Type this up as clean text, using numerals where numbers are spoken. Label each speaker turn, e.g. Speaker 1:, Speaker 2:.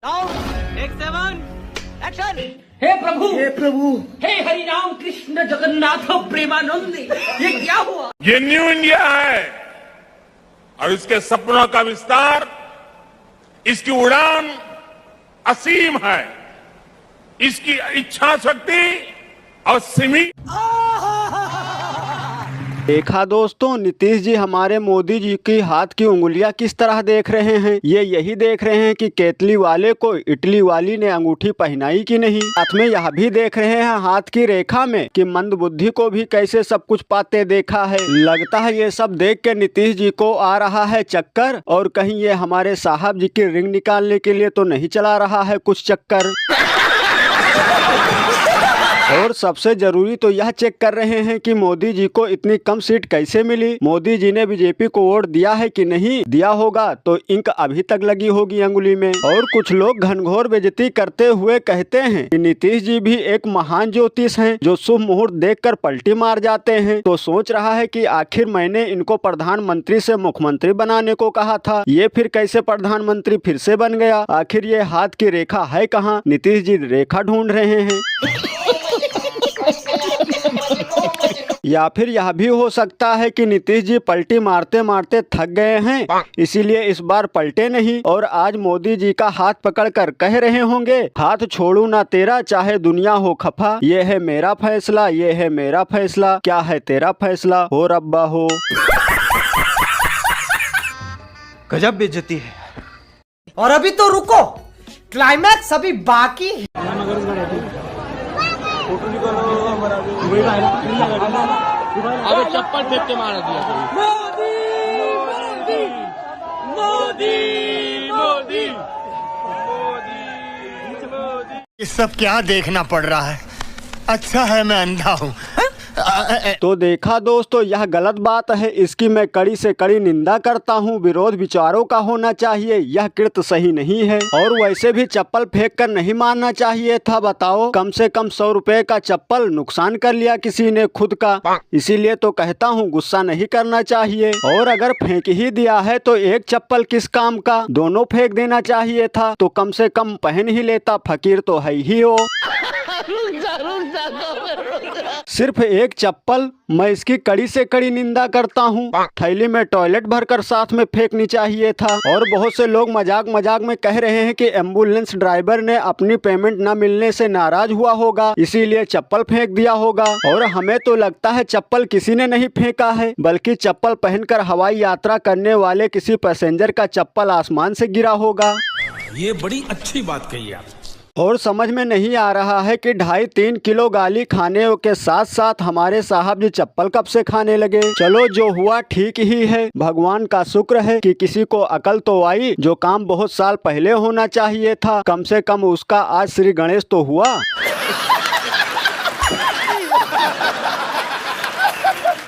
Speaker 1: Take 7 action.
Speaker 2: हे प्रभु, हे हरि राम कृष्ण जगन्नाथ प्रेमानंद, ये क्या हुआ?
Speaker 3: ये न्यू इंडिया है और इसके सपनों का विस्तार, इसकी उड़ान असीम है, इसकी इच्छा शक्ति असीमित।
Speaker 4: देखा दोस्तों, नीतीश जी हमारे मोदी जी की हाथ की उंगलियां किस तरह देख रहे हैं। ये यही देख रहे हैं कि केतली वाले को इटली वाली ने अंगूठी पहनाई कि नहीं। साथ में यह भी देख रहे हैं हाथ की रेखा में कि मंद बुद्धि को भी कैसे सब कुछ पाते देखा है। लगता है ये सब देख के नीतीश जी को आ रहा है चक्कर, और कहीं ये हमारे साहब जी की रिंग निकालने के लिए तो नहीं चला रहा है कुछ चक्कर। और सबसे जरूरी तो यह चेक कर रहे हैं कि मोदी जी को इतनी कम सीट कैसे मिली। मोदी जी ने बीजेपी को वोट दिया है कि नहीं दिया होगा तो इंक अभी तक लगी होगी अंगुली में। और कुछ लोग घनघोर बेइज्जती करते हुए कहते हैं कि नीतीश जी भी एक महान ज्योतिष हैं जो शुभ मुहूर्त देखकर पलटी मार जाते हैं। तो सोच रहा है कि आखिर मैंने इनको प्रधानमंत्री से मुख्यमंत्री बनाने को कहा था, ये फिर कैसे प्रधानमंत्री फिर से बन गया। आखिर ये हाथ की रेखा है कहाँ। नीतीश जी रेखा ढूंढ रहे हैं या फिर यह भी हो सकता है कि नीतीश जी पलटी मारते मारते थक गए हैं, इसीलिए इस बार पलटे नहीं और आज मोदी जी का हाथ पकड़कर कह रहे होंगे, हाथ छोड़ू ना तेरा चाहे दुनिया हो खफा, ये है मेरा फैसला, ये है मेरा फैसला, क्या है तेरा फैसला, हो रब्बा हो।
Speaker 1: गजब बेइज्जती है।
Speaker 5: और अभी तो रुको, क्लाइमैक्स अभी बाकी है।
Speaker 6: अबे चप्पल फेंक के मार दिया। मोदी।
Speaker 7: ये सब क्या देखना पड़ रहा है। अच्छा है मैं अंधा हूँ।
Speaker 4: तो देखा दोस्तों, यह गलत बात है, इसकी मैं कड़ी से कड़ी निंदा करता हूँ। विरोध विचारों का होना चाहिए, यह कृत्य सही नहीं है। और वैसे भी चप्पल फेंक कर नहीं मारना चाहिए था। बताओ, कम से कम 100 रुपए का चप्पल नुकसान कर लिया किसी ने खुद का। इसीलिए तो कहता हूँ गुस्सा नहीं करना चाहिए। और अगर फेंक ही दिया है तो एक चप्पल किस काम का, दोनों फेंक देना चाहिए था। तो कम से कम पहन ही लेता, फकीर तो है ही हो। सिर्फ एक चप्पल, मैं इसकी कड़ी से कड़ी निंदा करता हूँ। थैली में टॉयलेट भरकर साथ में फेंकनी चाहिए था। और बहुत से लोग मजाक मजाक में कह रहे हैं कि एम्बुलेंस ड्राइवर ने अपनी पेमेंट न मिलने से नाराज हुआ होगा, इसीलिए चप्पल फेंक दिया होगा। और हमें तो लगता है चप्पल किसी ने नहीं फेंका है, बल्कि चप्पल पहनकर हवाई यात्रा करने वाले किसी पैसेंजर का चप्पल आसमान से गिरा होगा।
Speaker 1: ये बड़ी अच्छी बात कही आप।
Speaker 4: और समझ में नहीं आ रहा है कि 2.5-3 किलो गाली खाने के साथ साथ हमारे साहब जी चप्पल कब से खाने लगे। चलो जो हुआ ठीक ही है, भगवान का शुक्र है कि किसी को अकल तो आई। जो काम बहुत साल पहले होना चाहिए था, कम से कम उसका आज श्री गणेश तो हुआ।